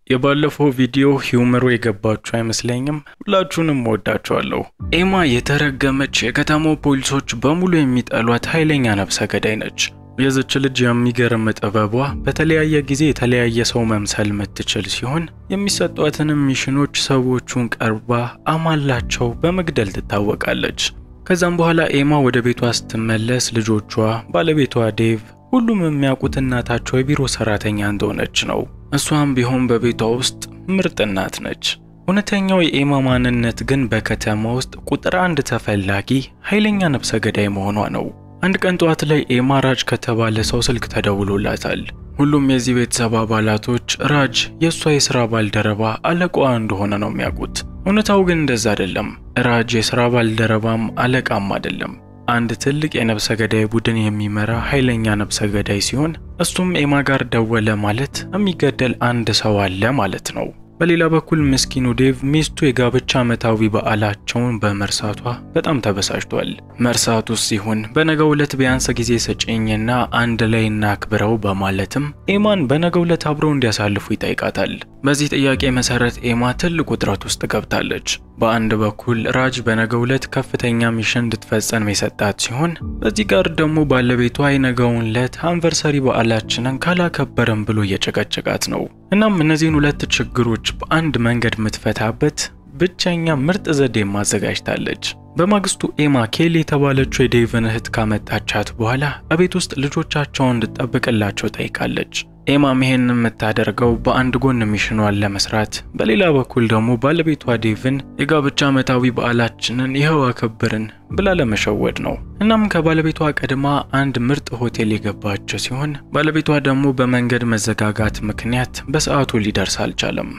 የባለፈው ቪዲዮ ሂውመሩ የገባችሁ አይመስለኝም። ሁላችሁንም ወዳችኋለሁ። ኤማ የተረገመች የከተማው ፖሊሶች በሙሉ የሚጠሏት ኃይለኛ ነፍሰ ገዳይ ነች። የዚች ልጅ የሚገርም ጥበቧ በተለያየ ጊዜ የተለያየ ሰው መምሰል የምትችል ሲሆን የሚሰጧትንም ሚሽኖች ሰዎቹን ቀርባ አማላቸው በመግደል ትታወቃለች። ከዛም በኋላ ኤማ ወደ ቤቷ ስትመለስ ልጆቿ፣ ባለቤቷ ዴቭ ሁሉም የሚያውቁት እናታቸው የቢሮ ሰራተኛ እንደሆነች ነው። እሷም ቢሆን በቤቷ ውስጥ ምርጥ እናት ነች። እውነተኛው የኤማ ማንነት ግን በከተማ ውስጥ ቁጥር 1 ተፈላጊ ኃይለኛ ነፍሰ ገዳይ መሆኗ ነው። አንድ ቀን ጠዋት ላይ ኤማ ራጅ ከተባለ ሰው ስልክ ተደውሎላታል። ሁሉም የዚህ ቤተሰብ አባላቶች ራጅ የሷ የሥራ ባልደረባ አለቃዋ እንደሆነ ነው የሚያውቁት። እውነታው ግን እንደዛ አይደለም። ራጅ የሥራ ባልደረባም አለቃም አይደለም። አንድ ትልቅ የነፍሰ ገዳይ ቡድን የሚመራ ኃይለኛ ነፍሰ ገዳይ ሲሆን እሱም ኤማ ጋር ደወለ ማለት የሚገደል አንድ ሰው አለ ማለት ነው። በሌላ በኩል ምስኪኑ ዴቭ ሚስቱ የጋብቻ ዓመታዊ በዓላቸውን በመርሳቷ በጣም ተበሳጭቷል። መርሳቱ ሲሆን በነገው ዕለት ቢያንስ ጊዜ ሰጪኝና አንድ ላይ እናክብረው በማለትም ኤማን በነገው ዕለት አብረው እንዲያሳልፉ ይጠይቃታል። በዚህ ጥያቄ መሰረት ኤማ ትልቅ ውጥረት ውስጥ ገብታለች። በአንድ በኩል ራጅ በነገው ዕለት ከፍተኛ ሚሽን እንድትፈጸም የሰጣት ሲሆን በዚህ ጋር ደግሞ ባለቤቷ የነገውን ዕለት አንቨርሰሪ በዓላችንን ካላከበረም ብሎ እየጨቀጨቃት ነው። እናም እነዚህን ሁለት ችግሮች በአንድ መንገድ የምትፈታበት ብቸኛ ምርጥ ዘዴ ማዘጋጅታለች። በማግስቱ ኤማ ኬሊ የተባለችው የዴቭን እህት ካመጣቻት በኋላ በቤት ውስጥ ልጆቻቸውን እንድትጠብቅላቸው ጠይቃለች። ኤማም ይሄንን የምታደርገው በአንድ ጎን ሚሽኗን ለመስራት፣ በሌላ በኩል ደግሞ ባለቤቷ ዴቭን የጋብቻ ዓመታዊ በዓላችንን ይኸው አከበርን ብላ ለመሸወድ ነው። እናም ከባለቤቷ ቀድማ አንድ ምርጥ ሆቴል የገባች ሲሆን ባለቤቷ ደግሞ በመንገድ መዘጋጋት ምክንያት በሰዓቱ ሊደርስ አልቻለም።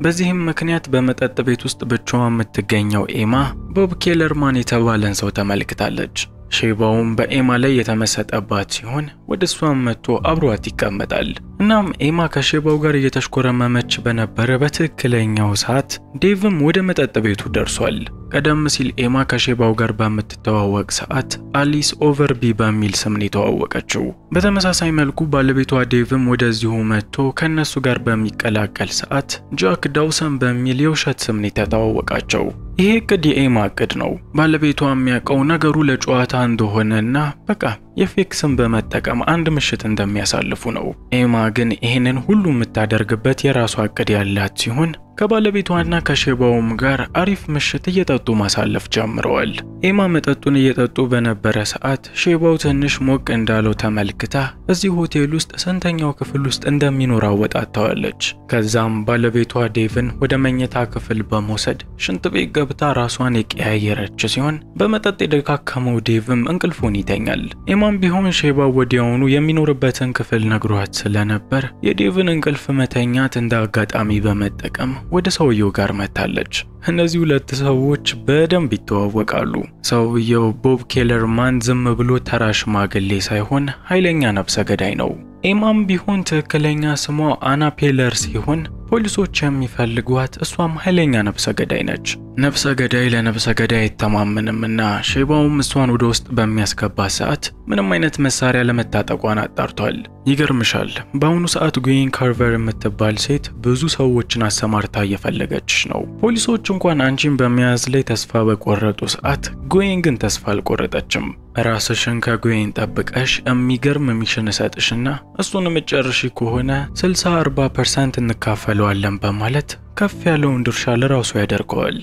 በዚህም ምክንያት በመጠጥ ቤት ውስጥ ብቻዋን የምትገኘው ኤማ ቦብ ኬለርማን የተባለን ሰው ተመልክታለች። ሼባውም በኤማ ላይ የተመሰጠባት ሲሆን ወደ እሷም መጥቶ አብሯት ይቀመጣል። እናም ኤማ ከሼባው ጋር እየተሽኮረመመች በነበረ በትክክለኛው ሰዓት ዴቭም ወደ መጠጥ ቤቱ ደርሷል። ቀደም ሲል ኤማ ከሼባው ጋር በምትተዋወቅ ሰዓት አሊስ ኦቨርቢ በሚል ስም ነው የተዋወቀችው። በተመሳሳይ መልኩ ባለቤቷ ዴቭም ወደዚሁ መጥቶ ከነሱ ጋር በሚቀላቀል ሰዓት ጃክ ዳውሰን በሚል የውሸት ስም ነው የተዋወቃቸው። ይሄ እቅድ የኤማ እቅድ ነው። ባለቤቷ የሚያውቀው ነገሩ ለጨዋታ እንደሆነና በቃ የፌክ ስም በመጠቀም አንድ ምሽት እንደሚያሳልፉ ነው። ኤማ ግን ይሄንን ሁሉ የምታደርግበት የራሷ እቅድ ያላት ሲሆን ከባለቤቷና ከሼባውም ጋር አሪፍ ምሽት እየጠጡ ማሳለፍ ጀምረዋል። ኤማ መጠጡን እየጠጡ በነበረ ሰዓት ሼባው ትንሽ ሞቅ እንዳለው ተመልክታ እዚህ ሆቴል ውስጥ ስንተኛው ክፍል ውስጥ እንደሚኖር አወጣጣዋለች። ከዛም ባለቤቷ ዴቭን ወደ መኝታ ክፍል በመውሰድ ሽንት ቤት ገብታ ራሷን የቀያየረች ሲሆን በመጠጥ የደካከመው ዴቭም እንቅልፉን ይተኛል። ኤማም ቢሆን ሼባው ወዲያውኑ የሚኖርበትን ክፍል ነግሯት ስለነበር የዴቭን እንቅልፍ መተኛት እንደ አጋጣሚ በመጠቀም ወደ ሰውየው ጋር መታለች። እነዚህ ሁለት ሰዎች በደንብ ይተዋወቃሉ። ሰውየው ቦብ ኬለርማን ዝም ብሎ ተራ ሽማግሌ ሳይሆን ኃይለኛ ነፍሰ ገዳይ ነው። ኤማም ቢሆን ትክክለኛ ስሟ አና ፔለር ሲሆን ፖሊሶች የሚፈልጓት እሷም ኃይለኛ ነፍሰ ገዳይ ነች። ነፍሰ ገዳይ ለነፍሰ ገዳይ አይተማመንምና ሼባውም እሷን ወደ ውስጥ በሚያስገባት ሰዓት ምንም አይነት መሳሪያ ለመታጠቋን አጣርቷል። ይገርምሻል፣ በአሁኑ ሰዓት ጉዌን ካርቨር የምትባል ሴት ብዙ ሰዎችን አሰማርታ እየፈለገች ነው። ፖሊሶች እንኳን አንቺን በመያዝ ላይ ተስፋ በቆረጡ ሰዓት ጉዌን ግን ተስፋ አልቆረጠችም። ራስሽን ከጉዌን ጠብቀሽ የሚገርም ሚሽን እሰጥሽና እሱን የምትጨርሺ ከሆነ 60-40% እንካፈለዋለን በማለት ከፍ ያለውን ድርሻ ለራሱ ያደርገዋል።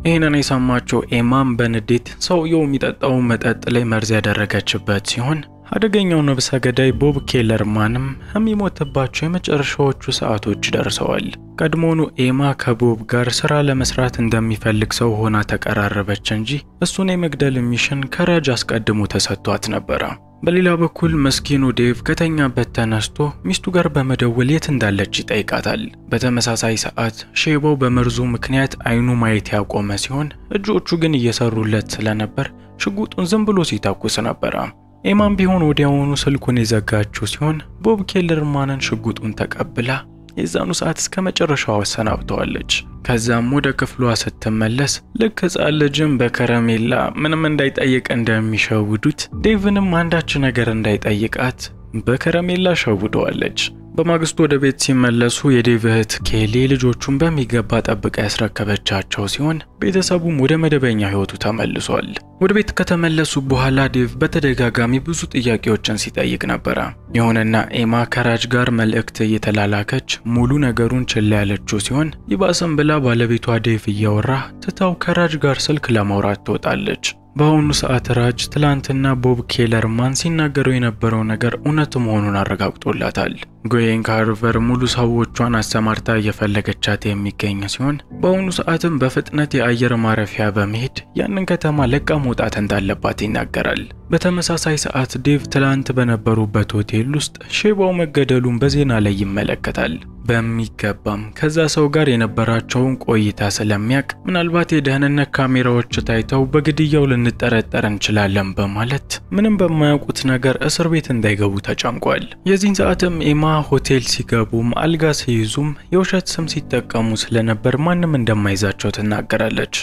ይህንን የሰማችው ኤማም በንዴት ሰውየው የሚጠጣው መጠጥ ላይ መርዝ ያደረገችበት ሲሆን አደገኛው ነፍሰ ገዳይ ቦብ ኬለርማንም የሚሞትባቸው የመጨረሻዎቹ ሰዓቶች ደርሰዋል። ቀድሞኑ ኤማ ከቦብ ጋር ስራ ለመስራት እንደሚፈልግ ሰው ሆና ተቀራረበች እንጂ እሱን የመግደል ሚሽን ከራጅ አስቀድሞ ተሰጥቷት ነበር። በሌላ በኩል መስኪኑ ዴቭ ከተኛበት ተነስቶ ሚስቱ ጋር በመደወል የት እንዳለች ይጠይቃታል። በተመሳሳይ ሰዓት ሼባው በመርዙ ምክንያት አይኑ ማየት ያቆመ ሲሆን እጆቹ ግን እየሰሩለት ስለነበር ሽጉጡን ዝም ብሎ ሲተኩስ ነበር። ኤማም ቢሆን ወዲያውኑ ስልኩን የዘጋችው ሲሆን ቦብ ኬለርማንን ሽጉጡን ተቀብላ የዛኑ ሰዓት እስከ መጨረሻው አሰናብተዋለች። ከዛም ወደ ክፍሏ ስትመለስ ልክ ሕፃን ልጅም በከረሜላ ምንም እንዳይጠይቅ እንደሚሸውዱት ዴቭንም አንዳች ነገር እንዳይጠይቃት በከረሜላ ሸውደዋለች። በማግስቱ ወደ ቤት ሲመለሱ የዴቭ እህት ኬሊ ልጆቹን በሚገባ ጠብቃ ያስረከበቻቸው ሲሆን ቤተሰቡም ወደ መደበኛ ህይወቱ ተመልሷል። ወደ ቤት ከተመለሱ በኋላ ዴቭ በተደጋጋሚ ብዙ ጥያቄዎችን ሲጠይቅ ነበር። ይሁንና ኤማ ከራጅ ጋር መልእክት እየተላላከች ሙሉ ነገሩን ችላ ያለችው ሲሆን ይባስም ብላ ባለቤቷ ዴቭ እያወራ ትታው ከራጅ ጋር ስልክ ለማውራት ትወጣለች። በአሁኑ ሰዓት ራጅ ትላንትና ቦብ ኬለርማን ሲናገረው የነበረው ነገር እውነት መሆኑን አረጋግጦላታል። ጎየን ካርቨር ሙሉ ሰዎቿን አሰማርታ እየፈለገቻት የሚገኝ ሲሆን በአሁኑ ሰዓትም በፍጥነት የአየር ማረፊያ በመሄድ ያንን ከተማ ለቃ መውጣት እንዳለባት ይናገራል። በተመሳሳይ ሰዓት ዴቭ ትላንት በነበሩበት ሆቴል ውስጥ ሼባው መገደሉን በዜና ላይ ይመለከታል። በሚገባም ከዛ ሰው ጋር የነበራቸውን ቆይታ ስለሚያቅ ምናልባት የደህንነት ካሜራዎች ታይተው በግድያው ልንጠረጠር እንችላለን በማለት ምንም በማያውቁት ነገር እስር ቤት እንዳይገቡ ተጨንቋል። የዚህን ሰዓትም ኤማ ሆቴል ሲገቡም አልጋ ሲይዙም የውሸት ስም ሲጠቀሙ ስለነበር ማንም እንደማይዛቸው ትናገራለች።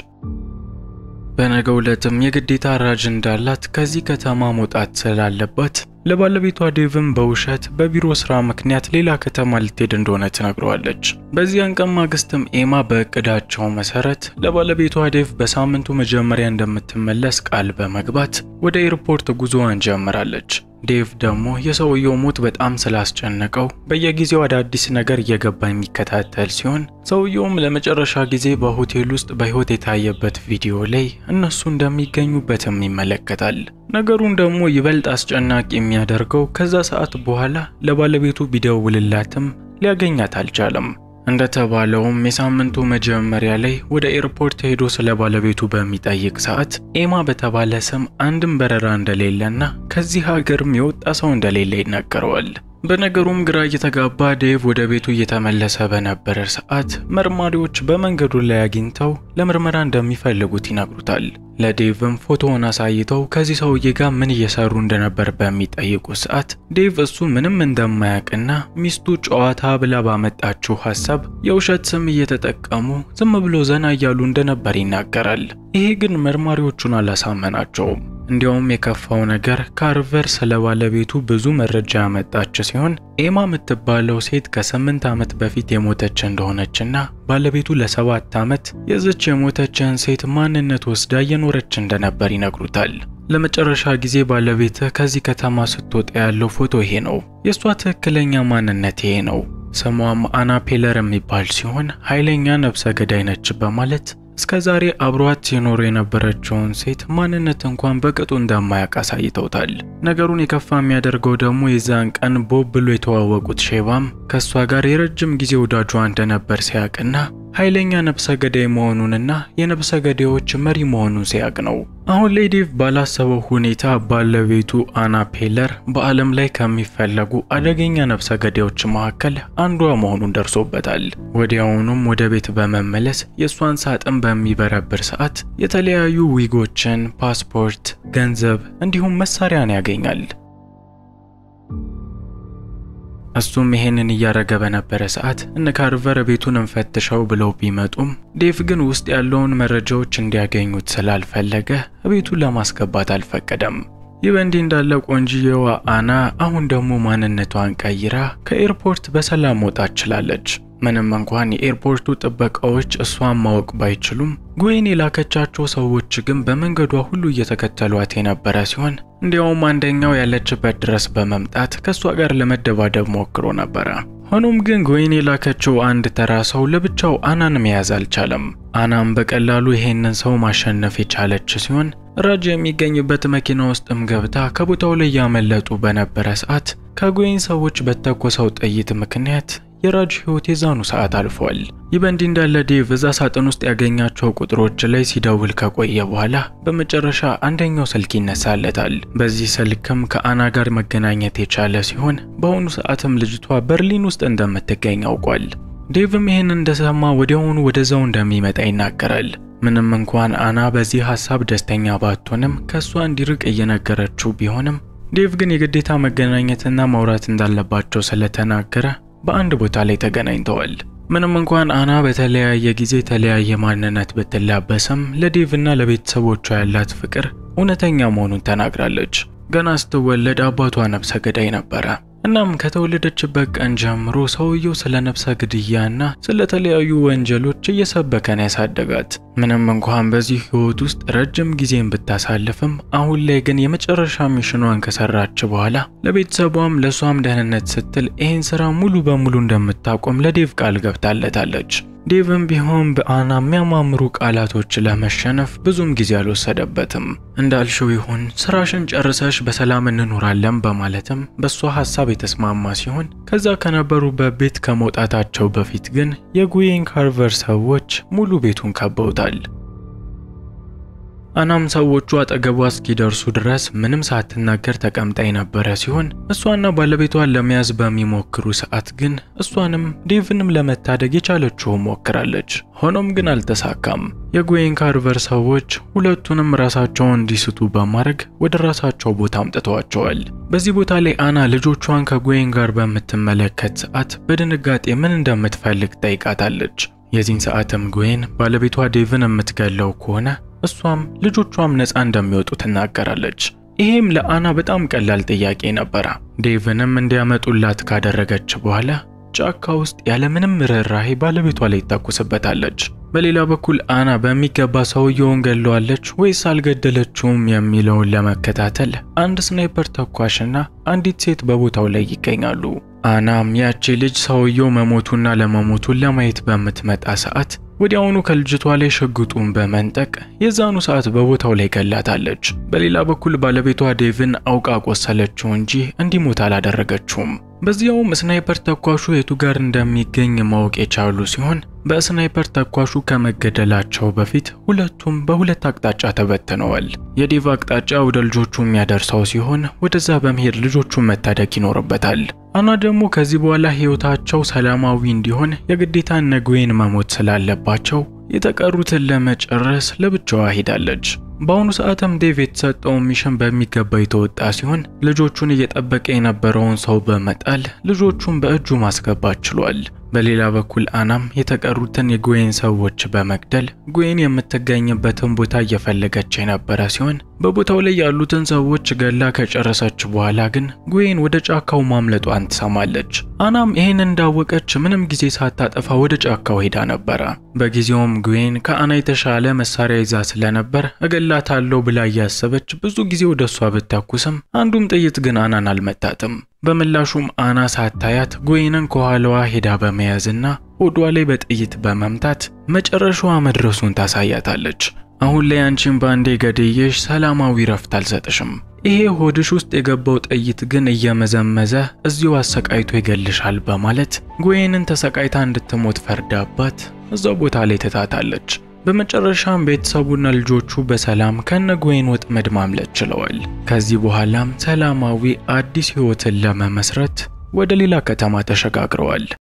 በነገው ዕለትም የግዴታ ራጅ እንዳላት ከዚህ ከተማ መውጣት ስላለባት ለባለቤቷ ዴቭም በውሸት በቢሮ ስራ ምክንያት ሌላ ከተማ ልትሄድ እንደሆነ ትነግረዋለች። በዚያን ቀን ማግስትም ኤማ በእቅዳቸው መሰረት ለባለቤቷ ዴቭ በሳምንቱ መጀመሪያ እንደምትመለስ ቃል በመግባት ወደ ኤርፖርት ጉዞዋን ጀምራለች። ዴቭ ደግሞ የሰውየው ሞት በጣም ስላስጨነቀው በየጊዜው አዳዲስ ነገር እየገባ የሚከታተል ሲሆን ሰውየውም ለመጨረሻ ጊዜ በሆቴል ውስጥ በህይወት የታየበት ቪዲዮ ላይ እነሱ እንደሚገኙበትም ይመለከታል። ነገሩን ደግሞ ይበልጥ አስጨናቂ የሚያደርገው ከዛ ሰዓት በኋላ ለባለቤቱ ቢደውልላትም ሊያገኛት አልቻለም። እንደተባለውም የሳምንቱ መጀመሪያ ላይ ወደ ኤርፖርት ሄዶ ስለ ባለቤቱ በሚጠይቅ ሰዓት ኤማ በተባለ ስም አንድም በረራ እንደሌለና ከዚህ ሀገርም የወጣ ሰው እንደሌለ ይናገረዋል። በነገሩም ግራ እየተጋባ ዴቭ ወደ ቤቱ እየተመለሰ በነበረ ሰዓት መርማሪዎች በመንገዱ ላይ አግኝተው ለምርመራ እንደሚፈልጉት ይነግሩታል። ለዴቭም ፎቶውን አሳይተው ከዚህ ሰውዬ ጋር ምን እየሰሩ እንደነበር በሚጠይቁ ሰዓት ዴቭ እሱ ምንም እንደማያውቅና ሚስቱ ጨዋታ ብላ ባመጣችው ሐሳብ የውሸት ስም እየተጠቀሙ ዝም ብሎ ዘና እያሉ እንደነበር ይናገራል። ይሄ ግን መርማሪዎቹን አላሳመናቸውም። እንዲያውም የከፋው ነገር ካርቨር ስለ ባለቤቱ ብዙ መረጃ ያመጣች ሲሆን ኤማ የምትባለው ሴት ከ8 ዓመት በፊት የሞተች እንደሆነችና ባለቤቱ ለ7 ዓመት የዚች የሞተችን ሴት ማንነት ወስዳ እየኖረች እንደነበር ይነግሩታል። ለመጨረሻ ጊዜ ባለቤት ከዚህ ከተማ ስትወጣ ያለው ፎቶ ይሄ ነው። የሷ ትክክለኛ ማንነት ይሄ ነው። ስሟም አና ፔለር የሚባል ሲሆን ኃይለኛ ነፍሰ ገዳይ ነች በማለት እስከዛሬ አብሯት ሲኖር የነበረችውን ሴት ማንነት እንኳን በቅጡ እንደማያውቅ አሳይተውታል። ነገሩን የከፋ የሚያደርገው ደግሞ የዛን ቀን ቦብ ብሎ የተዋወቁት ሼባም ከሷ ጋር የረጅም ጊዜ ወዳጇ እንደነበር ሲያቅና ኃይለኛ ነፍሰ ገዳይ መሆኑንና የነፍሰ ገዳዮች መሪ መሆኑን ሲያቅ ነው። አሁን ላይ ዴቭ ባላሰበው ሁኔታ ባለቤቱ አና ፔለር በዓለም ላይ ከሚፈለጉ አደገኛ ነፍሰ ገዳዮች መካከል አንዷ መሆኑን ደርሶበታል። ወዲያውኑም ወደ ቤት በመመለስ የሷን ሳጥን በሚበረብር ሰዓት የተለያዩ ዊጎችን፣ ፓስፖርት፣ ገንዘብ እንዲሁም መሳሪያን ያገኛል። እሱም ይሄንን እያረገ በነበረ ሰዓት እነ ካርቨር ቤቱን እንፈትሸው ብለው ቢመጡም ዴቭ ግን ውስጥ ያለውን መረጃዎች እንዲያገኙት ስላልፈለገ ቤቱን ለማስገባት አልፈቀደም። ይህ በእንዲህ እንዳለ ቆንጂየዋ አና አሁን ደግሞ ማንነቷን ቀይራ ከኤርፖርት በሰላም መውጣት ችላለች። ምንም እንኳን የኤርፖርቱ ጥበቃዎች እሷን ማወቅ ባይችሉም ጎይን የላከቻቸው ሰዎች ግን በመንገዷ ሁሉ እየተከተሏት የነበረ ሲሆን እንዲያውም አንደኛው ያለችበት ድረስ በመምጣት ከሷ ጋር ለመደባደብ ሞክሮ ነበር። ሆኖም ግን ጎይን የላከችው አንድ ተራ ሰው ለብቻው አናን መያዝ አልቻለም። አናም በቀላሉ ይሄንን ሰው ማሸነፍ የቻለች ሲሆን ራጅ የሚገኝበት መኪና ውስጥም ገብታ ከቦታው ላይ ያመለጡ በነበረ ሰዓት ከጎይን ሰዎች በተኮሰው ጥይት ምክንያት የራጅ ህይወት የዛኑ ሰዓት አልፏል። ይህ በእንዲህ እንዳለ ዴቭ እዛ ሳጥን ውስጥ ያገኛቸው ቁጥሮች ላይ ሲደውል ከቆየ በኋላ በመጨረሻ አንደኛው ስልክ ይነሳለታል። በዚህ ስልክም ከአና ጋር መገናኘት የቻለ ሲሆን በአሁኑ ሰዓትም ልጅቷ በርሊን ውስጥ እንደምትገኝ አውቋል። ዴቭም ይህን እንደሰማ ወዲያውኑ ወደዛው እንደሚመጣ ይናገራል። ምንም እንኳን አና በዚህ ሐሳብ ደስተኛ ባትሆንም ከሷ እንዲርቅ እየነገረችው ቢሆንም ዴቭ ግን የግዴታ መገናኘትና ማውራት እንዳለባቸው ስለተናገረ በአንድ ቦታ ላይ ተገናኝተዋል። ምንም እንኳን አና በተለያየ ጊዜ የተለያየ ማንነት ብትላበስም ለዴቭና ለቤተሰቦቿ ያላት ፍቅር እውነተኛ መሆኑን ተናግራለች። ገና ስትወለድ አባቷ ነፍሰ ገዳይ ነበረ። እናም ከተወለደችበት ቀን ጀምሮ ሰውየው ስለ ነፍሰ ግድያና ስለተለያዩ ወንጀሎች እየሰበከን ያሳደጋት። ምንም እንኳን በዚህ ህይወት ውስጥ ረጅም ጊዜን ብታሳልፍም አሁን ላይ ግን የመጨረሻ ሚሽኗን ከሰራች በኋላ ለቤተሰቧም ለሷም ደህንነት ስትል ይህን ስራ ሙሉ በሙሉ እንደምታቆም ለዴቭ ቃል ገብታለታለች። ዴቭም ቢሆን በአና የሚያማምሩ ቃላቶች ለመሸነፍ ብዙም ጊዜ አልወሰደበትም። እንዳልሽው ይሁን ስራሽን ጨርሰሽ በሰላም እንኖራለን በማለትም በሷ ሐሳብ የተስማማ ሲሆን ከዛ ከነበሩበት ቤት ከመውጣታቸው በፊት ግን የጉዌን ካርቨር ሰዎች ሙሉ ቤቱን ከበውታል። አናም ሰዎቹ አጠገቧ እስኪደርሱ ድረስ ምንም ሳትናገር ተቀምጣ የነበረ ሲሆን እሷና ባለቤቷን ለመያዝ በሚሞክሩ ሰዓት ግን እሷንም ዴቭንም ለመታደግ የቻለችውን ሞክራለች። ሆኖም ግን አልተሳካም። የጉዌን ካርቨር ሰዎች ሁለቱንም ራሳቸውን እንዲስቱ በማድረግ ወደ ራሳቸው ቦታ አምጥተዋቸዋል። በዚህ ቦታ ላይ አና ልጆቿን ከጉዌን ጋር በምትመለከት ሰዓት በድንጋጤ ምን እንደምትፈልግ ጠይቃታለች። የዚህን ሰዓትም ጉዌን ባለቤቷ ዴቭን የምትገለው ከሆነ እሷም ልጆቿም ነፃ እንደሚወጡ ትናገራለች። ይሄም ለአና በጣም ቀላል ጥያቄ ነበር። ዴቭንም እንዲያመጡላት ካደረገች በኋላ ጫካ ውስጥ ያለምንም ርህራሄ ባለቤቷ ላይ ተኩስበታለች። በሌላ በኩል አና በሚገባ ሰውየውን ገለዋለች ወይስ አልገደለችውም የሚለውን ለመከታተል አንድ ስናይፐር ተኳሽና አንዲት ሴት በቦታው ላይ ይገኛሉ። አናም ያቺ ልጅ ሰውየው መሞቱና ለመሞቱን ለማየት በምትመጣ ሰዓት ወዲያውኑ ከልጅቷ ላይ ሽጉጡን በመንጠቅ የዛኑ ሰዓት በቦታው ላይ ገላታለች። በሌላ በኩል ባለቤቷ ዴቭን አውቃ ቆሰለችው እንጂ እንዲሞት አላደረገችውም። በዚያውም ስናይፐር ተኳሹ የቱ ጋር እንደሚገኝ ማወቅ የቻሉ ሲሆን በስናይፐር ተኳሹ ከመገደላቸው በፊት ሁለቱም በሁለት አቅጣጫ ተበትነዋል። የዴቭ አቅጣጫ ወደ ልጆቹ የሚያደርሰው ሲሆን ወደዛ በመሄድ ልጆቹን መታደግ ይኖርበታል። አና ደግሞ ከዚህ በኋላ ህይወታቸው ሰላማዊ እንዲሆን የግዴታ ጉዌን መሞት ስላለባቸው የተቀሩትን ለመጨረስ ለብቻዋ ሄዳለች። በአሁኑ ሰዓትም ዴቭ የተሰጠው ሚሽን በሚገባ የተወጣ ሲሆን ልጆቹን እየጠበቀ የነበረውን ሰው በመጣል ልጆቹን በእጁ ማስገባት ችሏል። በሌላ በኩል አናም የተቀሩትን የጉዌን ሰዎች በመግደል ጉዌን የምትገኝበትን ቦታ እየፈለገች የነበረ ሲሆን በቦታው ላይ ያሉትን ሰዎች ገላ ከጨረሰች በኋላ ግን ጉዌን ወደ ጫካው ማምለጧን ትሰማለች። አናም ይሄን እንዳወቀች ምንም ጊዜ ሳታጠፋ ወደ ጫካው ሄዳ ነበር። በጊዜውም ጉዌን ከአና የተሻለ መሳሪያ ይዛ ስለነበር እገላታለሁ ብላ ያሰበች ብዙ ጊዜ ወደሷ ብትተኩስም አንዱም ጥይት ግን አናን አልመታትም። በምላሹም አና ሳታያት ጉዌንን ከኋላዋ ሄዳ በመያዝና ሆዷ ላይ በጥይት በመምታት መጨረሻዋ መድረሱን ታሳያታለች። አሁን ላይ አንቺን ባንዴ ገድዬሽ ሰላማዊ ረፍት አልሰጥሽም። ይሄ ሆድሽ ውስጥ የገባው ጥይት ግን እየመዘመዘ እዚሁ አሰቃይቶ ይገልሻል በማለት ጉዌንን ተሰቃይታ እንድትሞት ፈርዳባት እዛው ቦታ ላይ ትታታለች። በመጨረሻም ቤተሰቡና ልጆቹ በሰላም ከነጉዌን ወጥመድ ማምለጥ ችለዋል። ከዚህ በኋላም ሰላማዊ አዲስ ህይወትን ለመመስረት ወደ ሌላ ከተማ ተሸጋግረዋል።